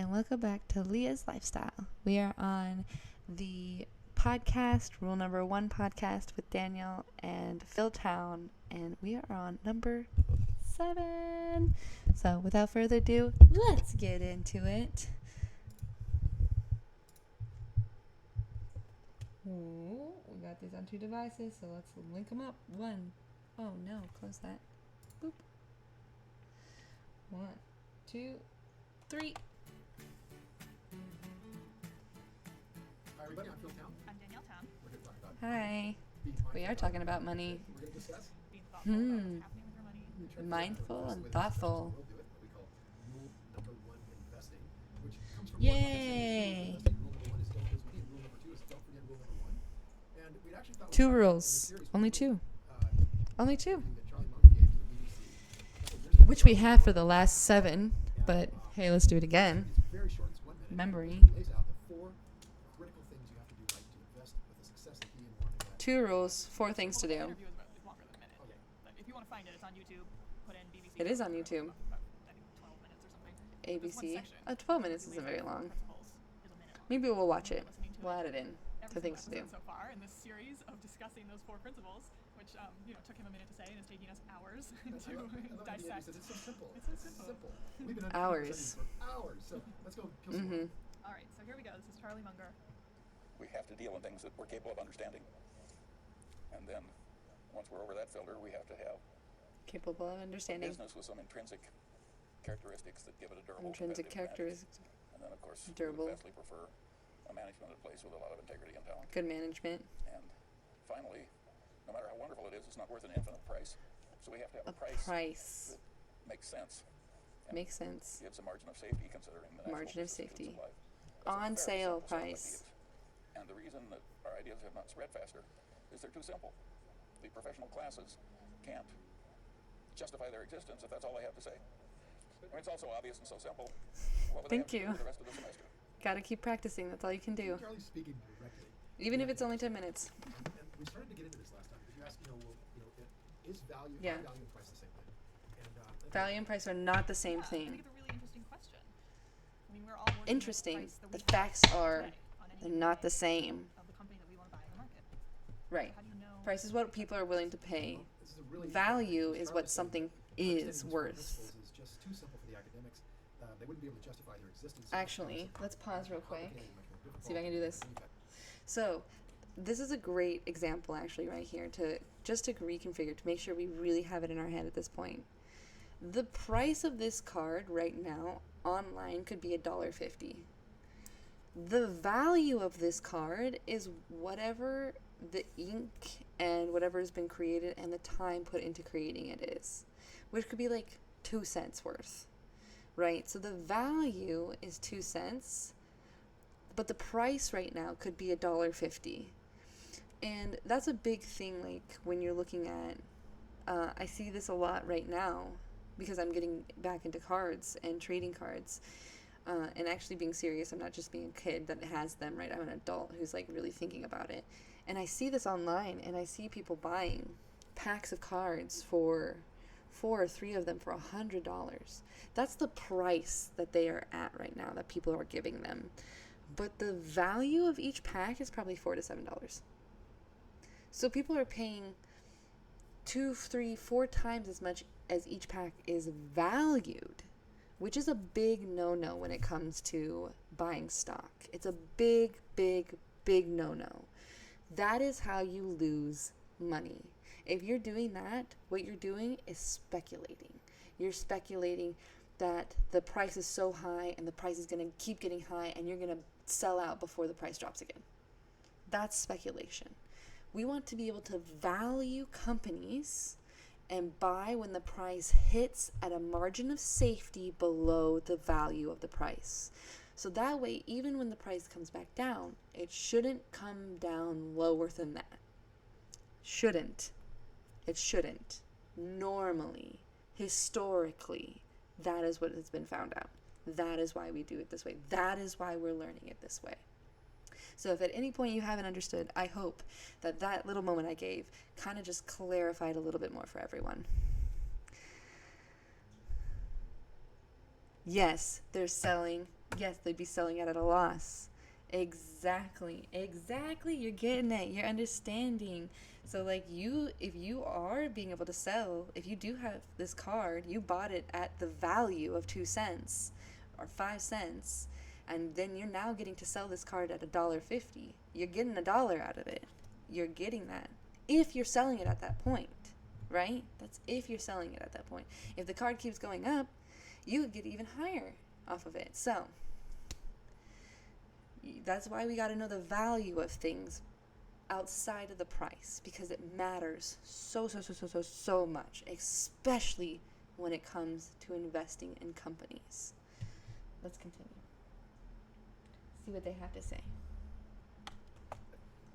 and welcome back to Leah's Lifestyle. We are on the podcast, Rule Number 1 podcast with Danielle and Phill Town, and we are on number 7. So without further ado, let's get into it. Ooh, we got these on 2 devices, so let's link them up. 1. Oh no, close that. Boop. 1, 2, 3. Hi everybody, I'm Phill Town. I'm Danielle Town. We're going to talk about Hi. being We are mindful talking about money. We're going to discuss Being thoughtful about what's happening with your money. Mindful and the thoughtful. We'll do it, what we call rule number 1 investing, which comes from Yay. Rule number 1 is don't lose money, and rule number 2 is don't forget rule number 1. And we'd actually thought 2 rules. Only 2. Only 2. that Charlie Munger gave to the BBC. Which we have for the last 7, but hey, let's do it again. It's very short, it's 1 minute. Memory. It lays out the 4 critical things you have to do right to invest with the success that he and Warren have had. 2 rules, 4 things to The do. interview is longer than a minute. Okay. But if you want to find it, it's on YouTube. Put in BBC. It is on YouTube. About, I think 12 minutes or something. There's one ABC. section. 12 minutes The isn't very long. principles is a minute long. Maybe we'll watch it. Listening to We'll add it in every to things to do. single episode so far in this series of discussing those 4 principles, which took him a minute to say and is taking us hours I to love the idea dissect. because it's so simple. It's so simple. We've been Hours. for hours. So let's go kill some more. All right, so here we go. This is Charlie Munger. We have to deal in things that we're capable of understanding. And then, once we're over that filter, we have to have Capable of understanding. business with some intrinsic characteristics that give it a durable Intrinsic competitive advantage. characteristics. And then, of course, Durable. we would vastly prefer a management in place with a lot of integrity and talent. Good management. And finally, no matter how wonderful it is, it's not worth an infinite price. So we have to have A a price price. that makes sense. And Makes sense. gives a margin of safety considering the natural Margin of vicissitudes safety. life. That's a On very sale simple set of price. ideas. And the reason that our ideas have not spread faster is they're too simple. The professional classes can't justify their existence if that's all they have to say. I mean, it's also obvious and so simple. What would they Thank have to do you. for the rest of the semester? Gotta keep practicing. That's all you can do. Charlie's speaking directly. Even if it's only 10 minutes. And we started to get into this last time because you asked, is value, Yeah. value and price the same thing? And Value and price are not the same I thing. think it's a really interesting question. I mean, we're all working with Interesting. price that The we facts have are today on any they're given not the day same. of the company that we want to buy in the market. Right. How do you know? Price is what people are willing to pay. this is a really Value Charlie is what said something understanding is these four worth. principles is just too simple for the academics. They wouldn't be able to justify their existence. Actually, let's pause real quick. Complicated, much more difficult. See if I can do this. And you've got So, this is a great example actually right here to reconfigure to make sure we really have it in our head at this point. The price of this card right now online could be $1.50. The value of this card is whatever the ink and whatever has been created and the time put into creating it is, which could be like 2 cents worth, right? So the value is 2 cents, but the price right now could be $1.50. And that's a big thing, like when you're looking at, I see this a lot right now because I'm getting back into cards and trading cards. And actually being serious, I'm not just being a kid that has them, right? I'm an adult who's like really thinking about it. And I see this online and I see people buying packs of cards for 4 or 3 of them for $100. That's the price that they are at right now, that people are giving them. But the value of each pack is probably $4 to $7. So people are paying 2, 3, 4 times as much as each pack is valued, which is a big no-no when it comes to buying stock. It's a big, big, big no-no. That is how you lose money. If you're doing that, what you're doing is speculating. You're speculating that the price is so high and the price is going to keep getting high and you're going to sell out before the price drops again. That's speculation. We want to be able to value companies and buy when the price hits at a margin of safety below the value of the price. So that way, even when the price comes back down, it shouldn't come down lower than that. Shouldn't. It shouldn't. Normally, historically, that is what has been found out. That is why we do it this way. That is why we're learning it this way. So if at any point you haven't understood, I hope that that little moment I gave kind of just clarified a little bit more for everyone. Yes, they're selling Yes, they'd be selling it at a loss. Exactly. You're getting it. You're understanding. So, like, if you are being able to sell, if you do have this card, you bought it at the value of 2 cents or 5 cents, and then you're now getting to sell this card at $1.50. You're getting $1 out of it. You're getting that. If you're selling it at that point, right? That's if you're selling it at that point. If the card keeps going up, you would get even higher off of it. So, that's why we got to know the value of things outside of the price, because it matters so much, especially when it comes to investing in companies. Let's continue. See what they have to say.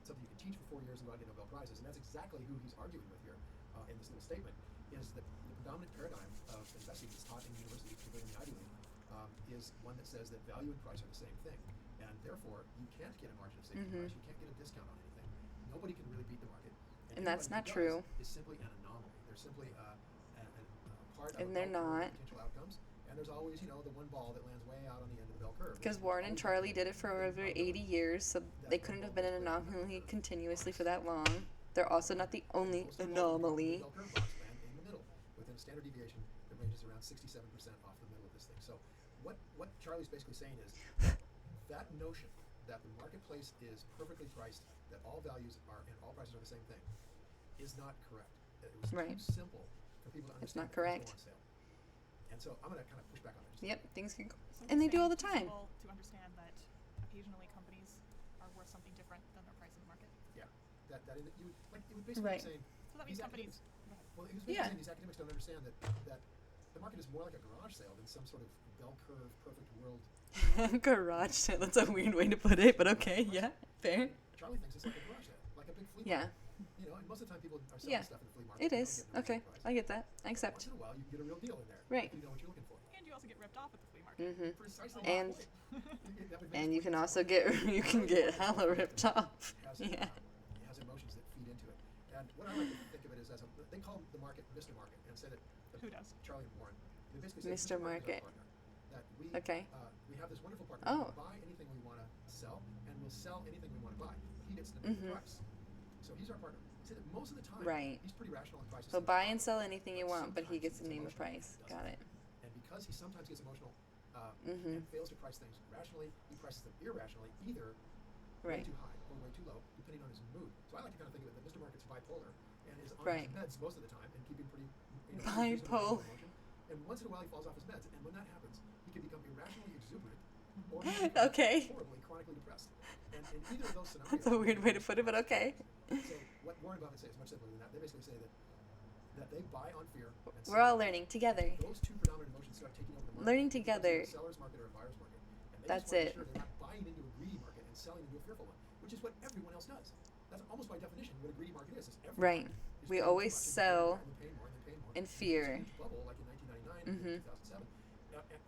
Something you can teach for 4 years and go out and get Nobel Prizes, and that's exactly who he's arguing with here in this little statement, is that the predominant paradigm of investing that's taught in universities, particularly in the Ivy League, is one that says that value and price are the same thing, and therefore you can't get a margin of safety price, you can't get a discount on anything. Nobody can really beat the market, And that's not anybody who true. does is simply an anomaly. They're simply a part of And a they're bell curve of not. potential outcomes, and there's always, the one ball that lands way out on the end of the bell curve. Because There's Warren and always Charlie that did it for thing over probability. 80 years, so they couldn't have been an anomaly continuously for that long. They're also not the only Most of all, anomaly. the bell curve blocks land in the middle, within a standard deviation that ranges around 67% off the middle of this thing. So what Charlie's basically saying is that notion that the marketplace is perfectly priced, that all values are and all prices are the same thing, is not correct. It was Right. too simple for people to It's understand. not that things correct. go on sale. And so I'm going to kind of push back on that. Yep, things can go. So And they you're do all the saying time. people to understand that occasionally companies are worth something different than their price in the market. Yeah, that you would, like, it would basically Right. be saying. So that means these companies. academics- Go ahead. Well, he was basically Yeah. saying these academics don't understand that the market is more like a garage sale than some sort of bell curve, perfect world. Garage sale. That's a weird way to put it, but okay, yeah, fair. Charlie thinks it's like a garage sale, like a big flea Yeah, market. And most of the time people are selling Yeah, stuff in the flea market. it they don't is. get the Okay, retail price. I get that. I Once accept. in a while, you can get a real deal in there. Right. If you know what you're looking for. And you also get ripped off at the flea market. Hmm. Precisely. And- my point. That would make And you sense. can also you can get hella ripped off. It has, Yeah. it has emotions that feed into it. And what I like to think of it is as they call the market Mr. Market, and say that Who does? Charlie and Warren. They basically say Mr. Market. is our partner. That we Okay. We have this wonderful partner. Oh. We buy anything we want to sell, and we'll sell anything we want to buy. He gets to name the Mhm. price. So he's our partner. Say that most of the time, Right. he's pretty rational in prices. So buy and sell anything you want, but he gets to name a price. Got it. And because he sometimes gets emotional Mhm. and fails to price things rationally, he prices them irrationally, either way Right. too high or way too low, depending on his mood. So I like to kind of think of it that Mr. Market's bipolar and is on Right. his meds most of the time and keeping pretty Bipolar. emotion. And once in a while he falls off his meds, and when that happens, he can become irrationally exuberant or he can become Okay. horribly chronically depressed. And in either of those scenarios, That's a weird way to put it, but okay. So what Warren Buffett says is much simpler than that. They basically say that they buy on fear. And We're sell all on learning together. those two predominant emotions start taking over the market. Learning It becomes together. either a seller's market or a buyer's market. And they That's just want to it. make sure they're not buying into a greedy market and selling into a fearful one, which is what everyone else does. That's almost by definition what a greedy market is. Everyone Right. is We paying too always much and sell paying more and paying more and paying more. in There's a fear. huge bubble like in 1999 Mhm. and 2007.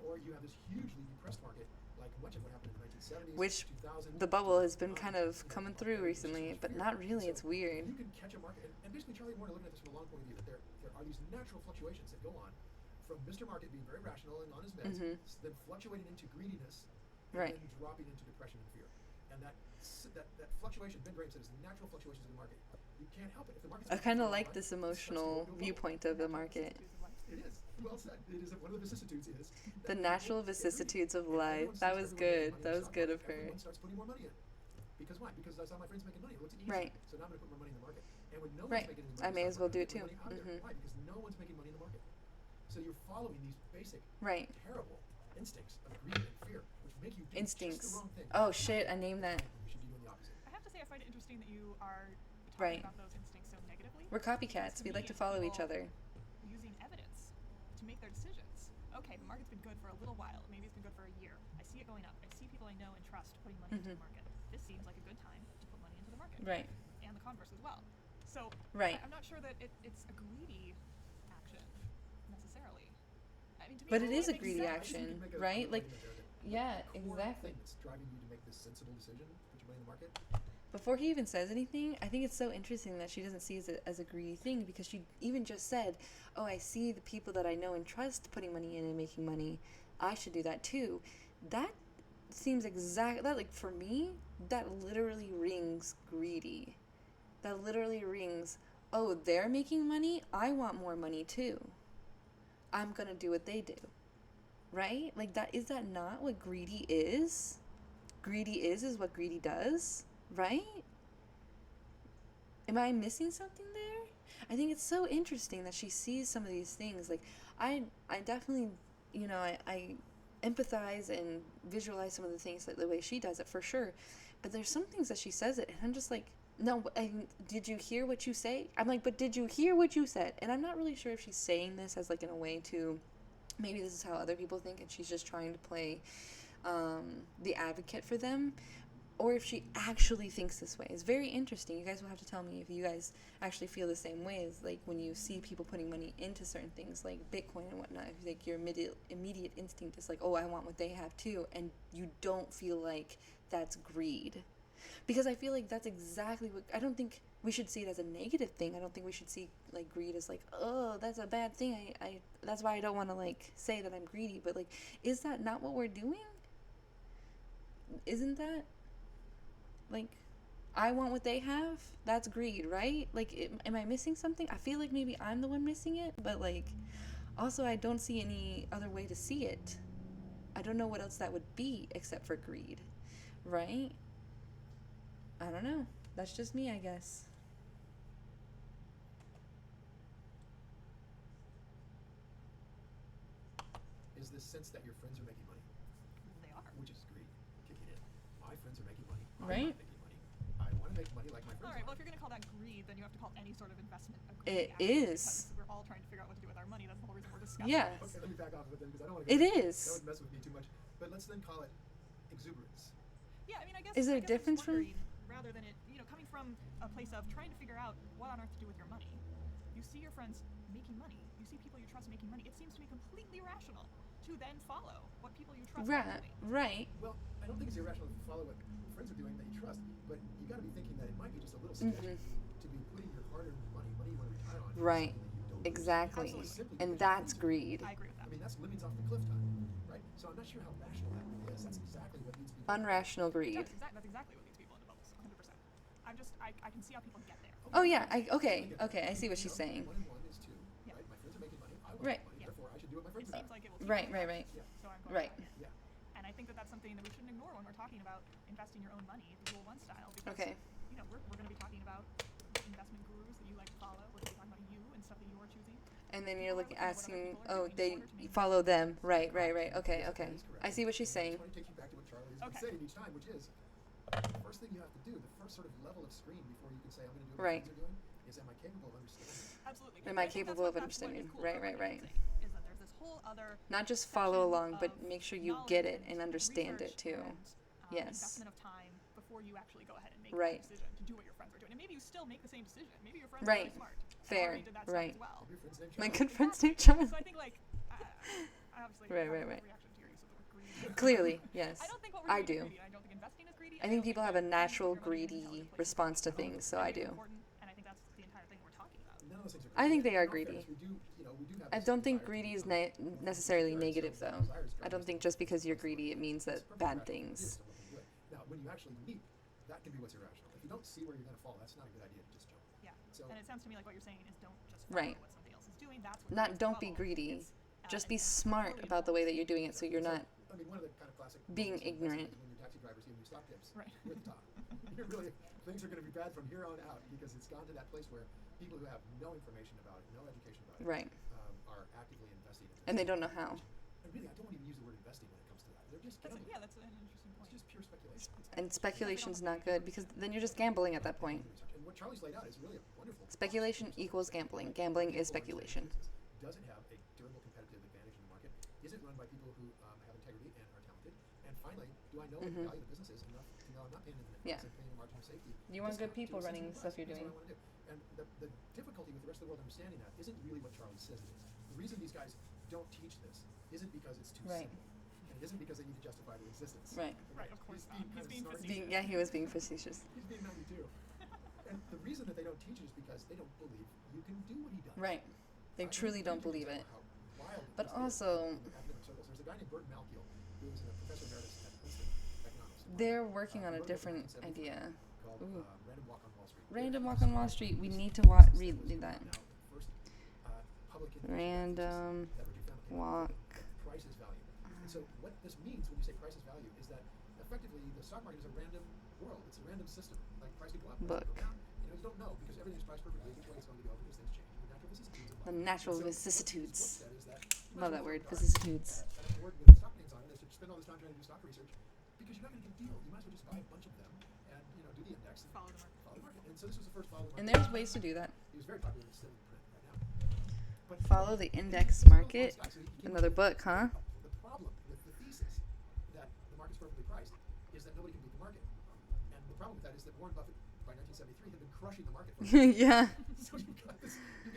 Or you have this hugely depressed market like much of what happened in the 1970s, Which 2000. the bubble has been kind of coming through recently, but not really. It's weird. You can catch a market, and basically Charlie and Warren are looking at this from a long point of view, that there are these natural fluctuations that go on from Mr. Market being very rational and on his meds, Mhm. then fluctuating into greediness, and Right. then dropping into depression and fear. And that fluctuation, Ben Graham said, is the natural fluctuations of the market. You can't help it. If the market's I kind of like fine, this it starts to go emotional into a bubble. viewpoint of the market. It is. Well said. It is one of the vicissitudes is The that natural people get greedy. vicissitudes of And everyone life. sees That was everyone making good. money That in the was stock good market. of her. Everyone starts putting more money in. Because why? Because I saw my friends making money. It looks easy. Right. So now I'm going to put more money in the market. And when no Right. one's making any money, I in the may stock as well do market, it too. I'm getting money out of there. Mhm. Why? Because no one's making money in the market. So you're following these basic, Right. terrible instincts of greed and fear, which make you do just Instincts. the wrong thing. Oh shit! I named that. You should be doing the opposite. I have to say, I find it interesting that you are talking Right. about those instincts so negatively. We're copycats. We like to follow each other. Using evidence to make their decisions. Okay, the market's been good for a little while. Maybe it's been good for a year. I see it going up. I see people I know and trust putting money into the Mhm. market. This seems like a good time to put money into the market. Right. And the converse as well. So Right. I'm not sure that it's a greedy action necessarily. I mean, to me, But it is a makes greedy sense. I think you action, can make a right? good Like, argument there that yeah, the core exactly. thing that's driving you to make this sensible decision to put your money in the market. Before he even says anything, I think it's so interesting that she doesn't see it as a greedy thing, because she even just said, "Oh, I see the people that I know and trust putting money in and making money. I should do that too." That seems exact that, like, for me, that literally rings greedy. That literally rings, oh, they're making money, I want more money too. I'm gonna do what they do. Right? Like, that is that not what greedy is? Greedy is what greedy does, right? Am I missing something there? I think it's so interesting that she sees some of these things. Like, I definitely, I empathize and visualize some of the things that the way she does it, for sure. But there's some things that she says it, and I'm just like, no, did you hear what you say? I'm like, but did you hear what you said? And I'm not really sure if she's saying this as, like, in a way to, maybe this is how other people think, and she's just trying to play the advocate for them, or if she actually thinks this way. It's very interesting. You guys will have to tell me if you guys actually feel the same way, as, like, when you see people putting money into certain things like Bitcoin and whatnot, if, like, your immediate instinct is like, oh, I want what they have too, and you don't feel like that's greed. Because I feel like that's exactly what, I don't think we should see it as a negative thing. I don't think we should see, like, greed as like, oh, that's a bad thing. I that's why I don't want to, like, say that I'm greedy. But, like, is that not what we're doing? Isn't that, like, I want what they have? That's greed, right? Like, am I missing something? I feel like maybe I'm the one missing it, but, like, also I don't see any other way to see it. I don't know what else that would be except for greed, right? I don't know. That's just me, I guess. Is this sense that your friends are making money, They are. which is greed kicking in. My friends are making money. Right. I'm not making money. I want to make money like my friends. All right. are. Well, if you're going to call that greed, then you have to call any sort of investment a It greed. actually, is. Because we're all trying to figure out what to do with our money. That's the whole reason we're discussing. Yeah. this. Okay, let me back off of it then, because I don't want to. It That is. would mess with me too much. But let's then call it exuberance. Yeah, I mean, I guess. Is there a I guess I'm difference just from- wondering, rather than it, coming from a place of trying to figure out what on earth to do with your money. You see your friends making money. You see people you trust making money. It seems to me completely irrational to then follow what people you trust are doing. Right. Well, I don't think it's irrational to follow what friends are doing that you trust, but you got to be thinking that it might be just a little sketchy to be putting your hard-earned money you want to retire on, into Right. something that you don't really Exactly. Absolutely. Simply And because that's your friends greed. I agree with I that. mean, that's living's off the cliff time, right? So I'm not sure how rational that really is. That's exactly what needs to be done. Unrational greed. That's exactly what leads people into bubbles. 100%. I can see how people get there. Oh, yeah. Okay. I see what she's saying. 1 and 1 is 2, Yeah. right? My friends are making money. I want Right. money. Yeah. Therefore, I should do what my It friends are seems doing. like it will. Right. Yeah. So I'm going Right. with that. Yeah. And I think that that's something that we shouldn't ignore when we're talking about investing your own money, the Rule 1 style. Because, Okay. We're going to be talking about investment gurus that you like to follow. We're going to be talking about you and stuff that you are choosing. And then you're looking, People are looking asking, at what other people are oh, doing they in order to make follow them. Right. Okay. That is correct. I see what she's I saying. just want to take you back to what Charlie is Okay. saying each time, which is the first thing you have to do, the first sort of level of screen before you can say I'm going to do what Right. my friends are doing, is am I capable of understanding? Absolutely. Am I I think capable of that's what understanding? is cool Right, about right. financing, is that there's this whole other Not just follow section along, but of make sure you knowledge get it and understand research it too. and, Yes. investment of time before you actually go ahead and make Right. that decision to do what your friends are doing. And maybe you still make the same decision. Maybe your friends Right. are really smart. Fair. And already did that stuff Right. as well. Your friend's name My Charlie. good friend's named Exactly. Charlie. So I think I obviously Right, have right, a right. reaction to your use of the word greed. Clearly, yes. I don't think what we're I doing is do. greedy. I don't think investing is greedy. I think people have a that natural investing your money in greedy intelligent places response to is things, so I really do. important, and I think that's the entire thing we're talking about. None of those things are I think greedy. they are In all greedy. fairness, we do have I this don't think desire to greedy is become necessarily desires, negative, so though. desires drive I don't us think to just because you're what's greedy, it means that It's perfectly bad rational. It things. is to look good. Now, when you actually leap, that can be what's irrational. If you don't see where you're going to fall, that's not a good idea to just jump. Yeah. So And it sounds to me like what you're saying is don't just follow Right. what somebody else is doing. That's what Not creates don't be bubble. greedy. It's, Just and- be and smart totally about the way that involved. you're doing it, so you're not. I mean, one of the kind of classic Being moments of investing ignorant. is when your taxi drivers give you stop tips. Right. You're at the top. You're really, things are going to be bad from here on out because it's gone to that place where people who have no information about it, no education about it, Right. are actively investing in it. And they don't know how. And really, I don't even use the word investing when it comes to that. They're just gambling. Yeah, that's an interesting point. It's just pure speculation. And speculation's not good because then you're just gambling at that point. And what Charlie's laid out is really a wonderful. Speculation equals gambling. Gambling is speculation. Does it have a durable competitive advantage in the market? Is it run by people who have integrity and are talented? And finally, do I know what the value of the business is enough to know I'm not paying the Yeah. I'm paying a margin of safety? You want good discount to people a running the sensible stuff you're price. doing. That's what I want to do. And the difficulty with the rest of the world understanding that isn't really what Charlie says it is. The reason these guys don't teach this isn't because it's too Right. simple. And it isn't because they need to justify their existence. Right. Right, of course not. He's being He's being kind of facetious. Yeah, he was being facetious. He's being 92. And the reason that they don't teach it is because they don't believe you can do what he does. Right. They I truly can't don't believe tell it. you how wild But this is also- in academic circles. There's a guy named Burton Malkiel who was a professor emeritus at Princeton, They're working on a different idea. called Ooh. Random Walk on Wall Street. Random They're Walk on Wall Street. We need to read that. Now, first, public Random that were defound. Walk. Price is value. And so what this means when you say price is value is that effectively the stock market is a random world. It's a random system. Like price could go up, price Book. could go down. You don't know because everything's priced perfectly which way it's going to go because things change. The natural vicissitudes of life. The natural vicissitudes. What this book said is that Love that word, I vicissitudes. don't work with stock names on it is to spend all this time trying to do stock research because you're not going to get a deal. You might as well just buy a bunch of them and do the index and Follow the market. follow the market. And so this was the first follow the market. And there's ways to do that. He was very popular in still in print right now. But Follow the index he market. spoke on stocks, so he came Another up with book, huh? The problem with the thesis that the market's perfectly priced is that nobody can beat the market. And the problem with that is that Warren Buffett by 1973 had been crushing the market. Yeah. So you've got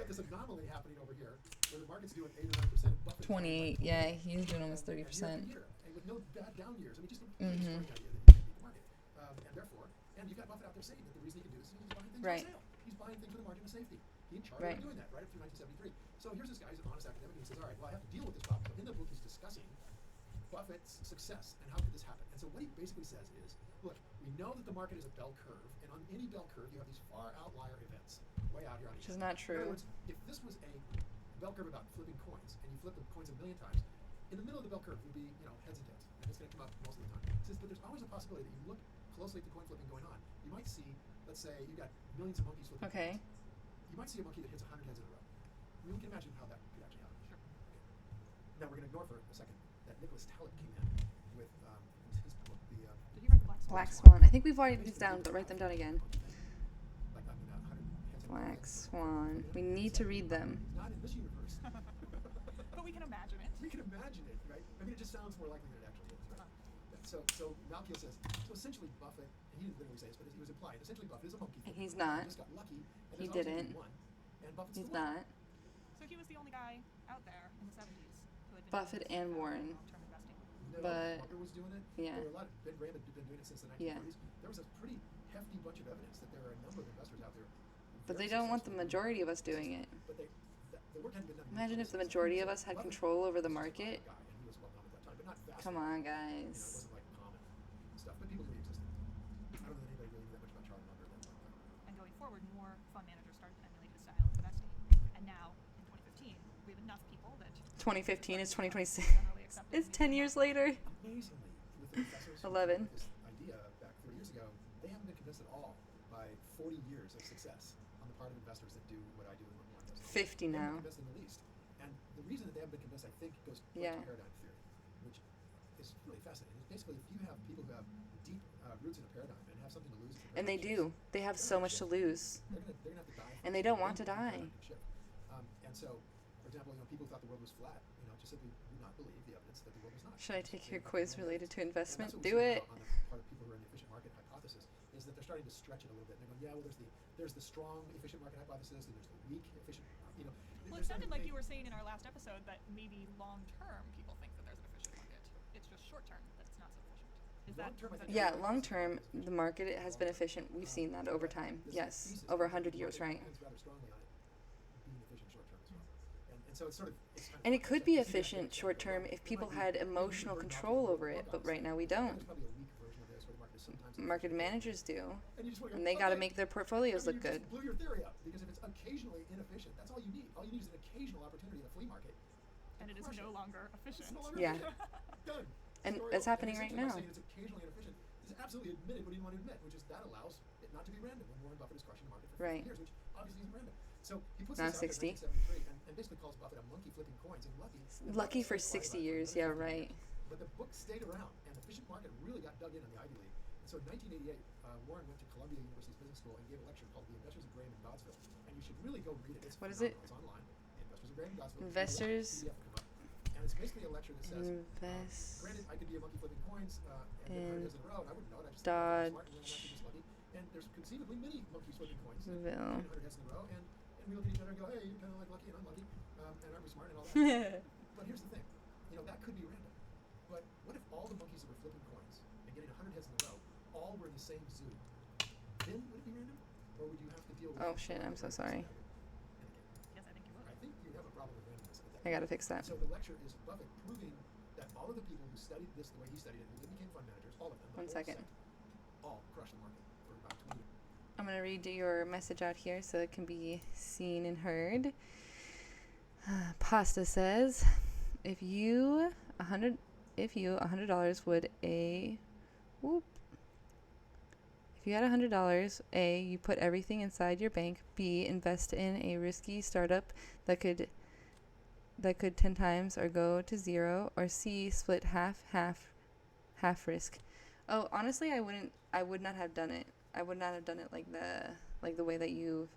this anomaly happening over here where the market's doing 8 or 9%. And Buffett's 28. Yeah, he's doing almost and 30%. year, and with no bad down years. I mean, just a Mhm. idea that you can beat the market. And therefore, and you've got Buffett out there saying that the reason he can do this is he's buying things Right. on sale. He's buying things with a margin of safety. He and Charlie Right. were doing that right up through 1973. So here's this guy, he's an honest academic, and he says, all right, well, I have to deal with this problem. So in the book, he's discussing Buffett's success and how could this happen. And so what he basically says is, look, we know that the market is a bell curve, and on any bell curve, you have these far outlier events way out here on the Which is end. not In true. other words, if this was a bell curve about flipping coins, and you flip the coins a million times, in the middle of the bell curve would be, heads and tails, and it's going to come up most of the time. He says, but there's always a possibility that you look closely at the coin flipping going on. You might see, let's say, you've got millions of monkeys flipping Okay. coins. You might see a monkey that hits 100 heads in a row. I mean, we can imagine how that could actually happen. Sure. Now we're going to ignore for a second that Nicholas Taleb came in with his book, Did you write the Black Swan? Black Swan. I think we've already these down, but write them down again. Like, 100 heads in a row. Black Swan. We need to read them. It's not in this universe. But we can imagine it. We can imagine it, right? I mean, it just sounds more likely than it actually is, right? So Malkiel says, so essentially Buffett, and he didn't literally say this, but he was implying, essentially Buffett is a monkey. And he's He not. just got lucky. And He there's always didn't. only one, and Buffett's He's the one. not. So he was the only guy out there in the 70s who had been Buffett doing and Warren. long-term investing. No, But- Walker was doing it. yeah. There were a lot of Ben Graham had been doing it since the 1940s. Yeah. There was a pretty hefty bunch of evidence that there are a number of investors out there. But very they don't want the successful majority of us doing it. But the work hadn't been done. in Imagine if the years. majority of us had Buffett control over the was just a market. guy, and he was well known at that time, but not vastly. Come on, It guys. wasn't like common stuff, but people knew he existed. I don't know that anybody really knew that much about Charlie Munger at that point. And going forward, more fund managers started to emulate his style of investing. And now, in 2015, we have enough people that 2015 is 2026. generally accepted. It's 10 years later. Amazingly, with the professors who 11. came up with this idea back 30 years ago, they haven't been convinced at all by 40 years of success on the part of investors that do what I do and what Warren does. 50 They haven't now. been convinced in the least. And the reason that they haven't been convinced, I think, goes to Yeah. paradigm theory, which is really fascinating. It's basically, if you have people who have deep roots in a paradigm and have something to lose, as the And they paradigm do. They have so much to lose. they're gonna have to die. And they don't want to die. And so, for example, people who thought the world was flat, just simply would not believe the evidence that the world was not. Should I take They your don't quiz believe it. related to And that's investment? what we Do see it. now on the part of people who are in the efficient market hypothesis is that they're starting to stretch it a little bit. And they're going, yeah, well, there's the strong efficient market hypothesis, and there's the weak efficient. Well, it sounded like you were saying in our last episode that maybe long-term people think that there's an efficient market. It's just short-term that it's not so efficient. Is that? Long-term, I is think that Yeah, true? long term, the market has been efficient. We've seen that over time. Yes, over 100 years, right? Rather strongly on it being efficient short term as well. And so it's sort of. It's kind of And it could be you see that efficient thing short go term up. if It people might be had a weak emotional version of control it, over it, but right now we don't. There's probably a weak version of this where the market is sometimes. Market managers do, And you just wanna go, and they got to okay, make their portfolios I mean, look you good. just blew your theory up because if it's occasionally inefficient, that's all you need. All you need is an occasional opportunity in the flea market. And it is Crush no it. longer efficient. It's no longer Yeah. efficient. Done. And Story it's over. happening And right essentially by now. saying it's occasionally inefficient is absolutely admitted what he didn't want to admit, which is that allows it not to be random when Warren Buffett is crushing the market for 50 Right. years, which obviously isn't random. So he puts Now this out there 60. in 1973 and basically calls Buffett a monkey flipping coins and lucky. And Lucky Buffett for stayed quiet 60 about it, years. but Yeah, it- right. But the book stayed around, and the efficient market really got dug in on the Ivy League. And so in 1988, Warren went to Columbia University's business school and gave a lecture called The Investors of Graham and Doddsville. And you should really go read it. It's What is it? phenomenal. It's online. Investors of Graham and Doddsville. Investors- PDF will come up. And it's basically a lecture that says, Invest. granted, I could be a monkey flipping coins and get 100 heads in a row, and I wouldn't know it. I just Dodge. smart and I'm actually just lucky. And there's conceivably many monkeys flipping coins. Ville. 100 heads in a row, and we look at each other and go, hey, you're kind of like lucky and unlucky, and aren't we smart and all that. But here's the thing, that could be random. But what if all the monkeys that were flipping coins and getting 100 heads in a row all were in the same zoo? Then would it be random, or would you have to deal with? Oh, shit, I'm so sorry. Yes, I think you would. I think you have a problem with randomness. At that I got to fix that. So the lecture is Buffett proving that all of the people who studied this the way he studied it, who then became fund managers, all of them, One second. all crushed the market for about 20 years. I'm going to read your message out here so it can be seen and heard. Pasta says, if you $100 would if you had $100, A, you put everything inside your bank, B, invest in a risky startup that could 10 times or go to zero, or C, split half risk. Oh, honestly, I would not have done it. I would not have done it like the way that you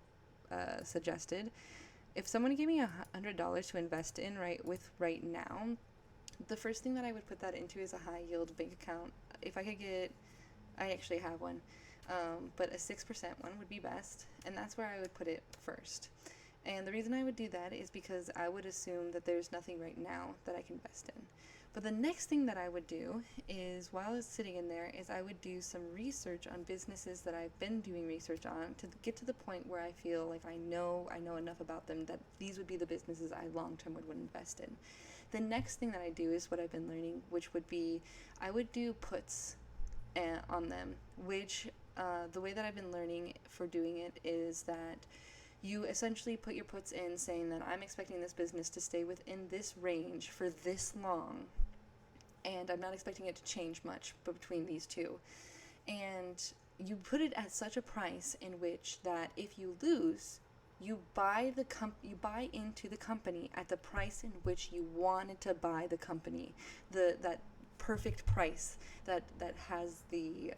suggested. If someone gave me $100 to invest in right now, the first thing that I would put that into is a high yield bank account. If I could I actually have one, but a 6% one would be best, and that's where I would put it first. And the reason I would do that is because I would assume that there's nothing right now that I can invest in. But the next thing that I would do is, while it's sitting in there, is I would do some research on businesses that I've been doing research on to get to the point where I feel like I know enough about them that these would be the businesses I long-term would invest in. The next thing that I do is what I've been learning, which would be I would do puts on them, which the way that I've been learning for doing it is that you essentially put your puts in saying that I'm expecting this business to stay within this range for this long, and I'm not expecting it to change much between these two. And you put it at such a price in which that if you lose, you buy into the company at the price in which you wanted to buy the company, that perfect price that has the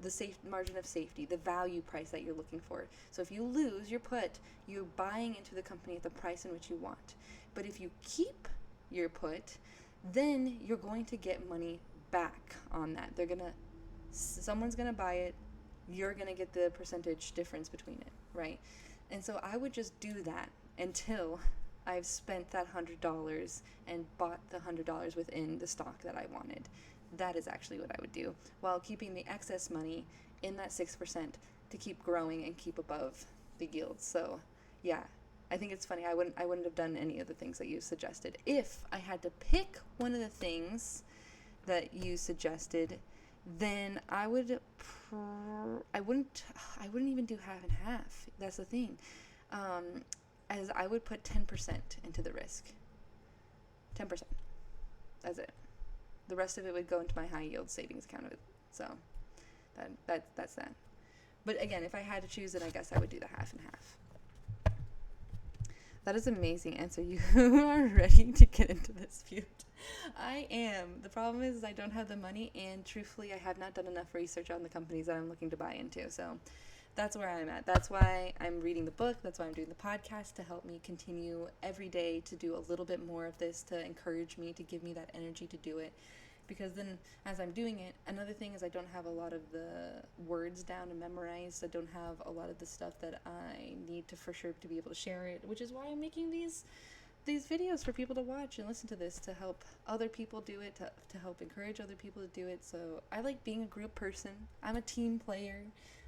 the safe margin of safety, the value price that you're looking for. So if you lose your put, you're buying into the company at the price in which you want. But if you keep your put, then you're going to get money back on that. Someone's gonna buy it, you're gonna get the percentage difference between it, right? And so I would just do that until I've spent that $100 and bought the $100 within the stock that I wanted. That is actually what I would do, while keeping the excess money in that 6% to keep growing and keep above the yields. So, yeah, I think it's funny. I wouldn't have done any of the things that you suggested. If I had to pick one of the things that you suggested, then I wouldn't even do half and half. That's the thing. As I would put 10% into the risk. 10%. That's it. The rest of it would go into my high yield savings account. So that's that. But again, if I had to choose it, I guess I would do the half and half. That is an amazing answer. You are ready to get into this feud. I am. The problem is I don't have the money, and truthfully, I have not done enough research on the companies that I'm looking to buy into. So that's where I'm at. That's why I'm reading the book. That's why I'm doing the podcast, to help me continue every day to do a little bit more of this, to encourage me, to give me that energy to do it. Because then as I'm doing it, another thing is I don't have a lot of the words down and memorized. I don't have a lot of the stuff that I need to for sure to be able to share it, which is why I'm making these videos for people to watch and listen to this, to help other people do it, to help encourage other people to do it. So I like being a group person. I'm a team player.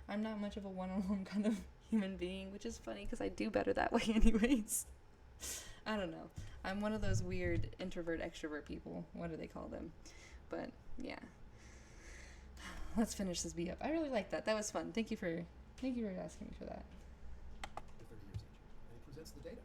I'm not much of a one-on-one kind of human being, which is funny because I do better that way anyways. I don't know. I'm one of those weird introvert, extrovert people. What do they call them? But yeah. Let's finish this beat up. I really like that. That was fun. Thank you for asking me for that. 30 years each. And he presents the data.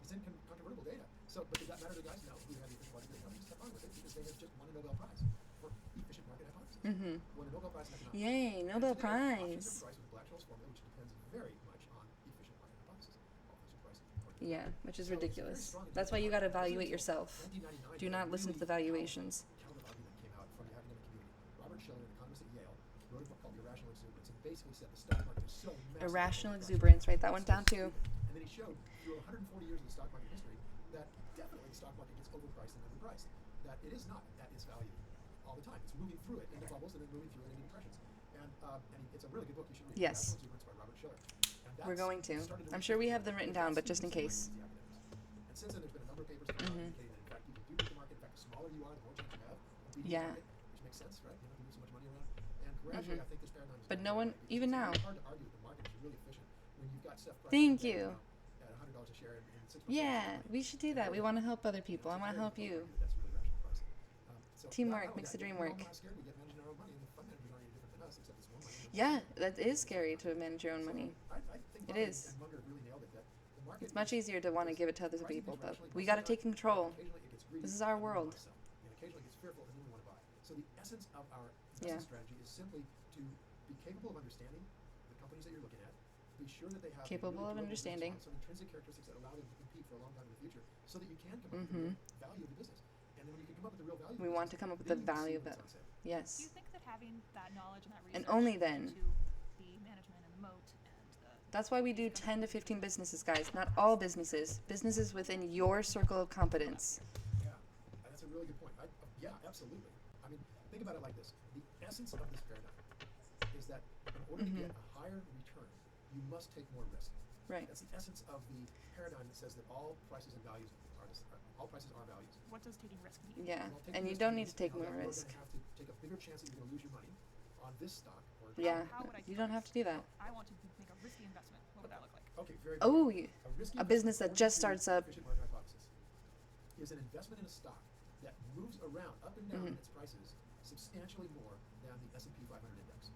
It's incontrovertible data. So, but does that matter to guys? No. Who have efficient market companies? Have fun with it, because they have just won a Nobel Prize for efficient market hypothesis. Mm-hmm. Won a Nobel Prize in economics. Yay, Nobel Prize. Price with Black-Scholes formula, which depends very much on efficient market hypothesis. Price. Yeah, which is ridiculous. That's why you got to evaluate yourself. Do not listen to the valuations. Counter-argument came out from the academic community. Robert Shiller, an economist at Yale, wrote a book called The Irrational Exuberance, and basically said the stock market is so massive. Irrational exuberance, write that one down too. And then he showed through 140 years of the stock market history that definitely the stock market gets overpriced and underpriced. That it is not at its value all the time. It's moving through it into bubbles and then moving through it into depressions. And it's a really good book. You should read it. Yes. Irrational Exuberance by Robert Schiller. We're going to. I'm sure we have them written down, but just in case. And since then, there's been a number of papers indicating that, in fact, you can duplicate the market. In fact, the smaller you are, the more chance you have of beating the market, which makes sense, right? You don't move so much money around. And gradually, I think this paradigm is But no one, even now. It's hard to argue that the market is really efficient when you've got stuff priced Thank you. at $100 a share and 6%. Yeah, we should do that. We want to help other people. I want to help you. That's really rational So Teamwork not makes the only dream that, we're work. all not scared. We get managing our own money, and the fund managers aren't any different than us, except it's more money. Yeah, that is scary to manage your own money. I think It Buffett is. and Munger really nailed it. That the market It's much easier to want to give it to other pricing people, things but rationally we most got of to the take time, control. Occasionally it gets greedy, This is our and we world. wanna sell. And occasionally it gets fearful, and then we want to buy. So the essence of our Yeah. investment strategy is simply to be capable of understanding the companies that you're looking at, be sure that they have Capable really of durable understanding. business models, some intrinsic characteristics that allow them to compete for a long time in the future, so that you can come up with Mhm. the real value of the business. And then when you can come up with the real value, of We the want business, to come up with then the you can see value of when it. it's on sale. Do you Yes. think that having that knowledge and that research And only then. into the management and the moat and the That's why we do 10 to 15 businesses, guys. Not all businesses. Businesses within your circle of competence. Yeah, that's a really good point. Yeah, absolutely. I mean, think about it like this. The essence of this paradigm is that in order to get a higher return, you must take more risk. Right. That's the essence of the paradigm that says that all prices and values all prices are values. what does taking risk mean? Yeah. Well, taking And you risk don't need means to take you know more that risk. You're going to have to take a bigger chance that you're going to lose your money on this stock. Or Yeah. How would I You take don't a have to risk? do that. I want to make a risky investment. What would that look like? Okay, very good. Oh, risky a business that investment, just according to starts up. efficient market hypothesis, is an investment in a stock that moves around up and down in its prices substantially more than the S&P 500 index.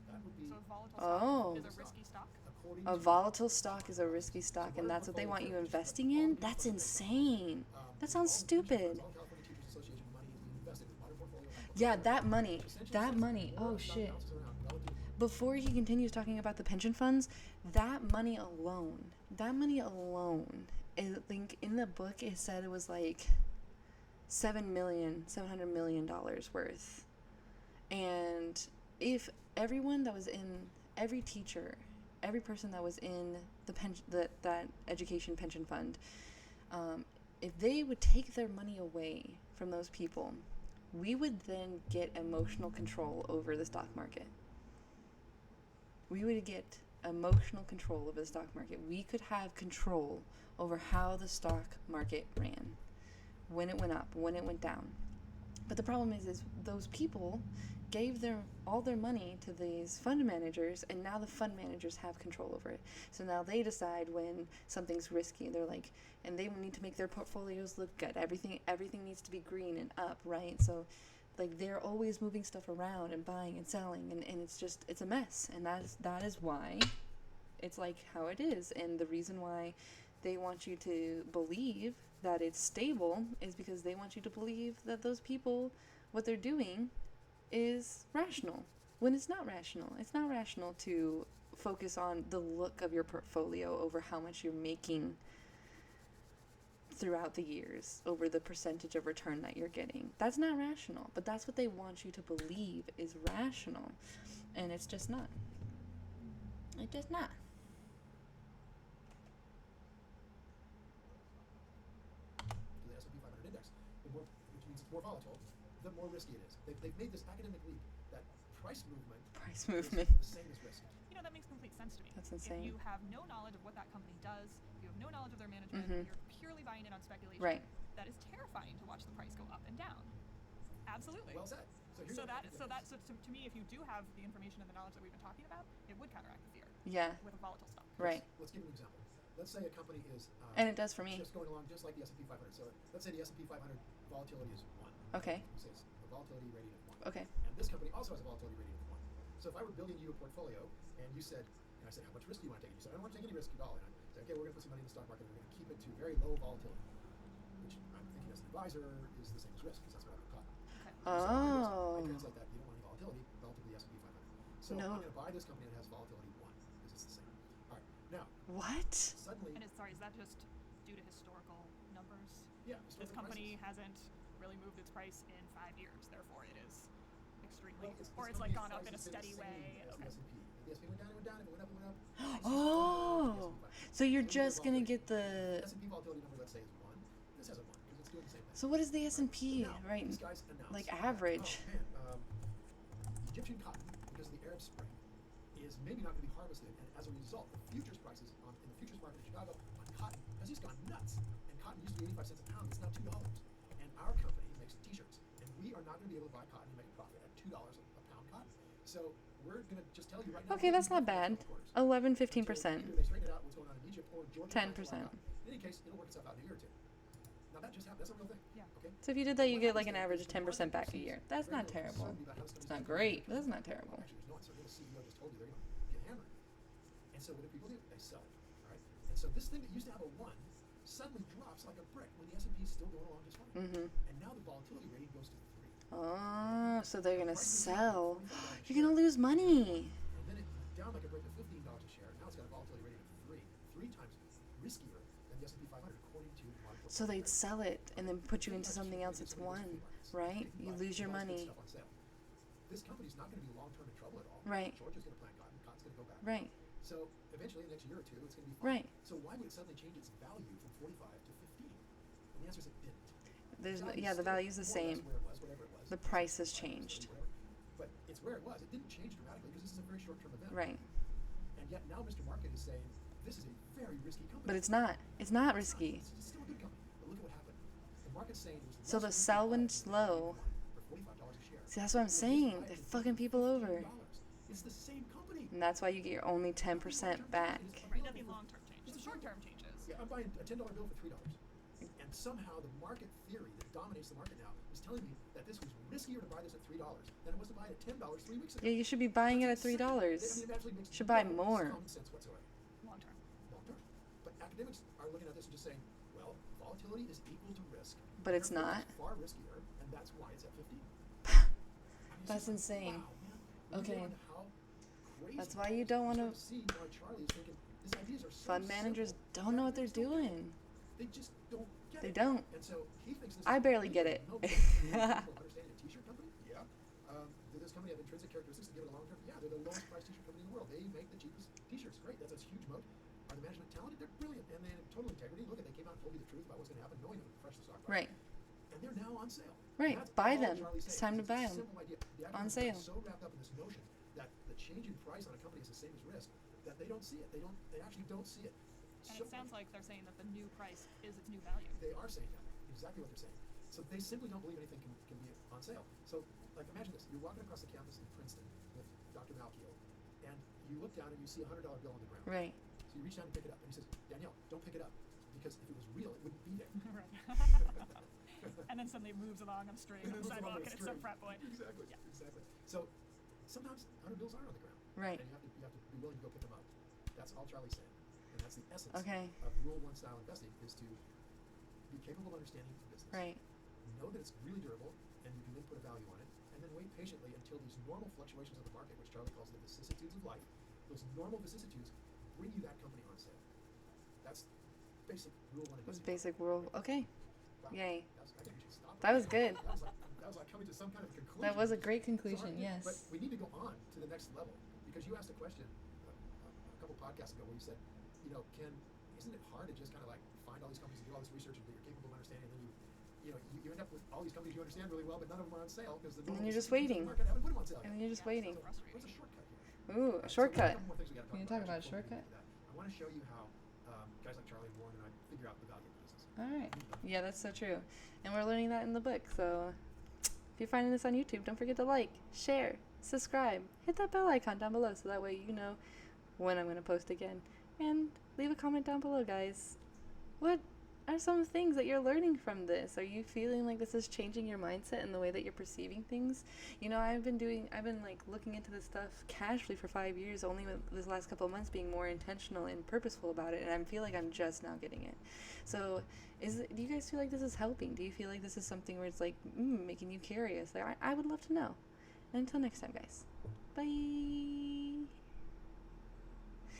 That would be So a volatile Oh. stock is a risky stock. according A to volatile stock is a risky stock, and that's what they want you investing in? That's insane. That sounds stupid. All California Teachers Association money is being invested in modern portfolio. Yeah, that money. Which essentially That says money. more Oh, of the stock shit. bounces around relative Before he continues talking about the pension funds, that money alone, I think in the book it said it was like $700 million worth. And if everyone that was in, every teacher, every person that was in that education pension fund, if they would take their money away from those people, we would then get emotional control over the stock market. We would get emotional control over the stock market. We could have control over how the stock market ran, when it went up, when it went down. But the problem is those people gave all their money to these fund managers, and now the fund managers have control over it. So now they decide when something's risky. They're like, and they need to make their portfolios look good. Everything needs to be green and up, right? So like they're always moving stuff around and buying and selling, and it's a mess. And that is why it's like how it is. And the reason why they want you to believe that it's stable is because they want you to believe that those people, what they're doing is rational, when it's not rational. It's not rational to focus on the look of your portfolio over how much you're making throughout the years, over the percentage of return that you're getting. That's not rational, but that's what they want you to believe is rational, and it's just not. It's just not. to the S&P 500 index, which means it's more volatile, the more risky it is. They've made this academic leap that price movement is the same as risk. You know, that makes complete sense to me. That's insane. If you have no knowledge of what that company does, if you have no knowledge of their management, you're purely buying in on speculation. Right. That is terrifying to watch the price go up and down. Absolutely. Well said. So to me, if you do have the information and the knowledge that we've been talking about, it would counteract the fear Yeah. with a volatile stock. Right. Let's give an example. Let's say a company is And it does for me. just going along just like the S&P 500. So let's say the S&P 500 volatility is 1. Okay. Say it's a volatility rating of 1. Okay. And this company also has a volatility rating of 1. So if I were building you a portfolio and you said, and I said, how much risk do you want to take? And you said, I don't want to take any risk at all. And I said, okay, we're going to put some money in the stock market and we're going to keep it to very low volatility, which I'm thinking as an advisor is the same as risk because that's what I've been taught. Oh. I translate that, you don't want any volatility relative to the S&P 500. So No. I'm going to buy this company that has volatility 1 because it's the same. All right. Now, What? suddenly, And is that just due to historical numbers? yeah, This historical company prices. hasn't really moved its price in 5 years, therefore it is extremely, Well, or this it's like company's gone up in a price has been steady the same way. as Okay. the S&P. If the S&P went down, it went down. If it went up, it went up. Oh. So you're just gonna get The the. S&P volatility number, let's say, is 1. This has a 1 because it's doing the same thing. So what is the S&P, Now, right? these guys announced Like that, average. oh, man, Egyptian cotton, because of the Arab Spring, is maybe not going to be harvested, and as a result, the futures prices in the futures market in Chicago on cotton has just gone nuts. And cotton used to be 85 cents a pound; it's now $2. And our company makes T-shirts, and we are not going to be able to buy cotton and make a profit at $2 a pound cotton. So we're going to just tell you right now. Okay, that's not bad. 11, 15%. Either they straighten it out what's going on in Egypt, or Georgia 10%. In any case, it'll work itself out in a year or two. Now Now that just happened. That's a real thing. Yeah. Okay. So if you did that, you What get like happens an then average is of the 10% market back a sees year. That's very not little terrible. uncertainty about how this It's company's not gonna do. great, but that's not terrible. Actually, there's no uncertainty. The CEO just told you they're going to get hammered. And so what do people do? They sell it. All right. And so this thing that used to have a 1 suddenly drops like a brick when the S&P is still going along just fine. And now the volatility rating goes to 3. Oh, so they're gonna Price goes down sell. to $45 a You're gonna share. lose money. And then it went down like a brick to $15 a share. Now it's got a volatility rating of 3. 3 times riskier than the S&P 500 according to modern So they'd portfolio sell it and then put you into traders. something else that's one, right? You lose your money. Stuff on sale. This company's not going to be long-term in trouble at all. Right. Georgia's going to plant cotton. Cotton's going to go back. Right. So eventually, in the next year or two, it's going to be fine. Right. So why would it suddenly change its value from 45 to 15? And the answer is it didn't. There's Value's yeah, the still value's the more or less same. where it was, whatever it was. The price has changed. Whatever. But it's where it was. It didn't change dramatically because this is a very short-term event. Right. And yet now Mr. Market is saying this is a very risky company. But it's not. It's not risky. It's still a good company. But look at what happened. The market's saying it was So less the risky sell to buy went it than low. for $45 a share. See, that's what I'm So saying. just buy it They're for fucking people over. $15. It's the same company. And that's why you get your only 10% back. Right, nothing long-term change. The short-term changes. Yeah, I'm buying a $10 bill for $3. And somehow the market theory that dominates the market now is telling me that this was riskier to buy this at $3 than it was to buy it at $10 3 weeks ago. Yeah, you should be buying it at $3. It actually makes Should buy no more. common sense whatsoever. Long-term. Long term. But academics are looking at this and just saying, well, volatility is equal to risk. But it's Therefore, not. It's far riskier, and that's why it's at 15. That's just like, insane. wow, man. When you Okay. realize how crazy That's why it you is, don't start wanna- to see why Charlie is thinking these ideas are so Fund managers simple. don't know what they're Academics don't get it. doing. They just don't get They it. don't. And so he thinks this I is barely get it. no big deal. People understanding a t-shirt company? Yeah. Did this company have intrinsic characteristics that give it a long term? Yeah, they're the lowest priced t-shirt company in the world. They make the cheapest t-shirts. Great. That's a huge moat. Are the management talented? They're brilliant. And they have total integrity. Look at they came out and told you the truth about what's going to happen, knowing it would refresh the stock price. Right. And they're now on sale. Right. That's Buy all them. Charlie's It's saying. time to buy It's a 'em. simple idea. The On academics sale. are so wrapped up in this notion that the change in price on a company is the same as risk that they don't see it. They actually don't see it. And So it sounds like they're saying that the new price is its new value. they are saying that. Exactly what they're saying. So they simply don't believe anything can be on sale. So, like, imagine this. You're walking across the campus in Princeton with Dr. Malkiel, and you look down and you see a $100 bill on the ground. Right. So you reach down and pick it up, and he says, Danielle, don't pick it up, because if it was real, it wouldn't be there. Right. And then suddenly it moves along on a string And on it the moves along sidewalk on a and it's some string. frat boy. Exactly. Yeah. Exactly. So sometimes 100 bills are on the ground. Right. And you have to be willing to go pick them up. That's all Charlie's saying. And that's the essence Okay. of Rule 1 style investing, is to be capable of understanding the business. Right. Know that it's really durable, and you can then put a value on it, and then wait patiently until these normal fluctuations of the market, which Charlie calls the vicissitudes of life, those normal vicissitudes bring you that company on sale. That's basic Rule 1 It was investing. basic world. Okay. Wow. Yay. I think we should stop That it. was good. That was like coming to some kind of conclusion. That was a great So conclusion, hard, But yes. we need to go on to the next level, because you asked a question a couple podcasts ago where you said, isn't it hard to just kind of like find all these companies and do all this research and that you're capable of understanding, and then you end up with all these companies you understand really well, but none of them are on sale because the And then normal you're just institutions in waiting. the market haven't put them on sale And yet. then you're just Yeah, waiting. so What's frustrating. a shortcut here? Ooh, a So shortcut. we have a couple more things we gotta Can you talk talk about a before we get shortcut? into that. I want to show you how guys like Charlie and Warren and I figure out the value of the business. All right. Yeah, that's so true. And we're learning that in the book. So if you're finding this on YouTube, don't forget to like, share, subscribe, hit that bell icon down below so that way you know when I'm going to post again. And leave a comment down below, guys. What are some things that you're learning from this? Are you feeling like this is changing your mindset and the way that you're perceiving things? I've been like looking into this stuff casually for 5 years, only with this last couple of months being more intentional and purposeful about it, and I feel like I'm just now getting it. So do you guys feel like this is helping? Do you feel like this is something where it's like making you curious? Like, I would love to know. And until next time, guys. Bye.